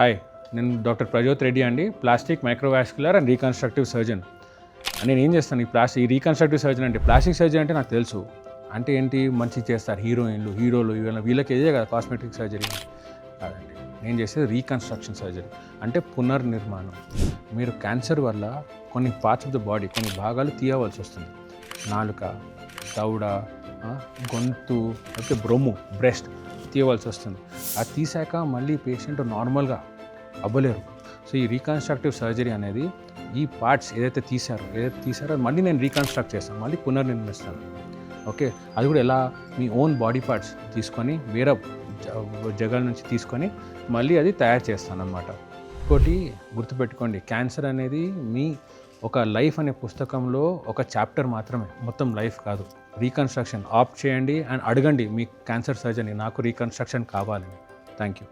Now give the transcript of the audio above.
Hi, నేను doctor Prajoth Reddy అండి, plastic microvascular and reconstructive surgeon. నేను ఏం చేస్తాను ఈ రీకన్స్ట్రక్టివ్ సర్జన్ అంటే, ప్లాస్టిక్ సర్జరీ అంటే నాకు తెలుసు. అంటే ఏంటి, మంచి చేస్తారు హీరోయిన్లు, హీరోలు, వీళ్ళకి ఇదే కదా కాస్మెటిక్ సర్జరీ కాదండి. నేను చేసేది రీకన్స్ట్రక్షన్ సర్జరీ, అంటే పునర్నిర్మాణం. మీరు క్యాన్సర్ వల్ల కొన్ని పార్ట్స్ ఆఫ్ ద బాడీ, కొన్ని భాగాలు తీయవలసి వస్తుంది. నాలుక, దవడ, గొంతు, లేకపోతే బ్రొమ్ము, బ్రెస్ట్ తీయవలసి వస్తుంది. అది తీసాక మళ్ళీ పేషెంట్ నార్మల్గా అవ్వలేరు. సో ఈ రీకన్స్ట్రక్టివ్ సర్జరీ అనేది ఈ పార్ట్స్ ఏదైతే తీసారో మళ్ళీ నేను రీకన్స్ట్రక్ట్ చేస్తాను, మళ్ళీ పునర్నిర్మిస్తాను. ఓకే, అది కూడా ఎలా, మీ ఓన్ బాడీ పార్ట్స్ తీసుకొని వేరే జగల నుంచి తీసుకొని మళ్ళీ అది తయారు చేస్తాను అన్నమాట. ఇంకోటి గుర్తుపెట్టుకోండి, క్యాన్సర్ అనేది మీ ఒక లైఫ్ అనే పుస్తకంలో ఒక చాప్టర్ మాత్రమే, మొత్తం లైఫ్ కాదు. రీకన్స్ట్రక్షన్ ఆప్ట్ చేయండి అండ్ అడగండి మీ క్యాన్సర్ సర్జరీ, నాకు రీకన్స్ట్రక్షన్ కావాలని. Thank you.